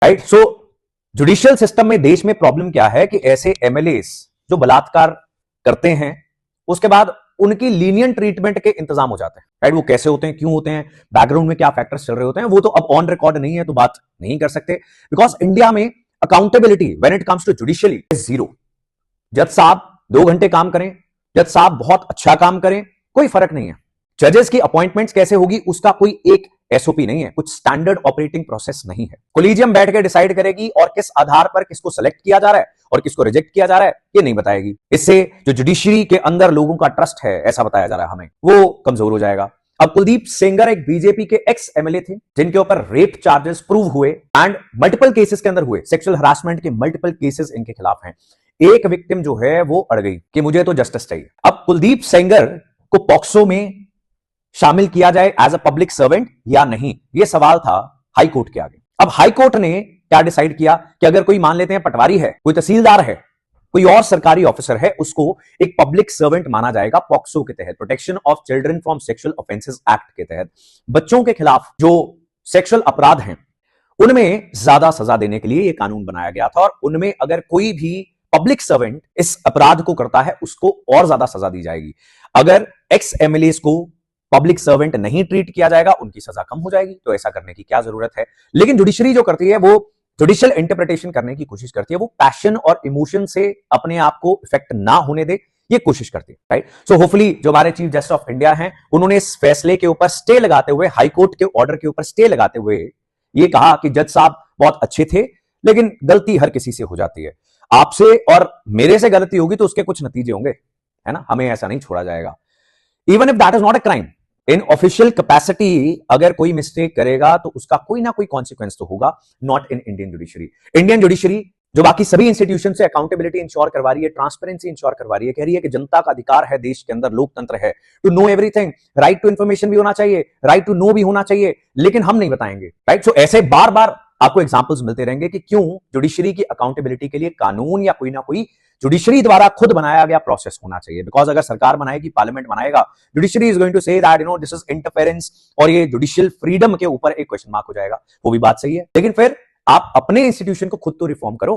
Right. सो judicial system में देश में प्रॉब्लम क्या है कि ऐसे एमएलएस जो बलात्कार करते हैं उसके बाद उनकी लीनियंट ट्रीटमेंट के इंतजाम हो जाते हैं। राइट। वो कैसे होते हैं, क्यों होते हैं, बैकग्राउंड में क्या फैक्टर्स चल रहे होते हैं, वो तो अब ऑन रिकॉर्ड नहीं है तो बात नहीं कर सकते। बिकॉज इंडिया में accountability when it comes to judicially is zero. जज साहब 2 घंटे काम करें, जज साहब बहुत अच्छा काम करें, कोई फर्क नहीं है। जजेस की अपॉइंटमेंट्स कैसे होगी उसका कोई एक एसओपी नहीं है, कुछ स्टैंडर्ड ऑपरेटिंग प्रोसेस नहीं है। कोलिजियम बैठ के डिसाइड करेगी और किस आधार पर किसको सेलेक्ट किया जा रहा है और किसको रिजेक्ट किया जा रहा है ये नहीं बताएगी। इससे जो जुडिशरी के अंदर लोगों का ट्रस्ट है, ऐसा बताया जा रहा है हमें, वो कमजोर हो जाएगा। अब कुलदीप सेंगर एक बीजेपी के एक्स एमएलए थे जिनके ऊपर रेप चार्जेस प्रूव हुए एंड मल्टीपल केसेस के अंदर हुए, सेक्सुअल हरासमेंट के मल्टीपल केसेस इनके खिलाफ हैं। एक विक्टिम जो है वो अड़ गई कि मुझे तो जस्टिस चाहिए। अब कुलदीप सेंगर को पॉक्सो में शामिल किया जाए एज अ पब्लिक सर्वेंट या नहीं, यह सवाल था हाई कोर्ट के आगे। अब हाई कोर्ट ने क्या डिसाइड किया कि अगर कोई मान लेते हैं पटवारी है, कोई तहसीलदार है, कोई और सरकारी ऑफिसर है, उसको एक पब्लिक सर्वेंट माना जाएगा पॉक्सो के तहत, protection of children from sexual offences act के तहत। बच्चों के खिलाफ जो सेक्सुअल अपराध हैं उनमें ज्यादा सजा देने के लिए यह कानून बनाया गया था और उनमें अगर कोई भी पब्लिक सर्वेंट इस अपराध को करता है उसको और ज्यादा सजा दी जाएगी। अगर एक्स एमएलए को पब्लिक सर्वेंट नहीं ट्रीट किया जाएगा उनकी सजा कम हो जाएगी। तो ऐसा करने की क्या जरूरत है। लेकिन जुडिशरी जो करती है वो जुडिशियल इंटरप्रिटेशन करने की कोशिश करती है, वो पैशन और इमोशन से अपने आप को इफेक्ट ना होने दे ये कोशिश करती है। राइट। सो होपफुली जो हमारे चीफ जस्टिस ऑफ इंडिया हैं उन्होंने इस फैसले के ऊपर स्टे लगाते हुए, हाईकोर्ट के ऑर्डर के ऊपर स्टे लगाते हुए ये कहा कि जज साहब बहुत अच्छे थे लेकिन गलती हर किसी से हो जाती है। आपसे और मेरे से गलती होगी तो उसके कुछ नतीजे होंगे, है ना, हमें ऐसा नहीं छोड़ा जाएगा। Even if that is not a crime, in official capacity अगर कोई मिस्टेक करेगा तो उसका कोई ना कोई कॉन्सिक्वेंस तो होगा। Not in Indian judiciary. Indian judiciary जो बाकी सभी इंस्टीट्यूशन से अकाउंटेबिलिटी इंश्योर करवा रही है, ट्रांसपेरेंसी इंश्योर करवा रही है, कह रही है कि जनता का अधिकार है, देश के अंदर लोकतंत्र है, to know everything, right to information भी होना चाहिए, राइट टू नो भी होना चाहिए, लेकिन हम नहीं बताएंगे। राइट। सो ऐसे बार बार आपको एग्जांपल्स मिलते रहेंगे कि क्यों जुडिशरी की अकाउंटेबिलिटी के लिए कानून या कोई ना कोई जुडिशरी द्वारा खुद बनाया गया प्रोसेस होना चाहिए। बिकॉज अगर सरकार बनाएगी, पार्लियामेंट बनाएगा, judiciary is going to say that this is interference और ये जुडिशियल फ्रीडम के ऊपर एक क्वेश्चन मार्क हो जाएगा। वो भी बात सही है, लेकिन फिर आप अपने इंस्टीट्यूशन को खुद तो रिफॉर्म करो।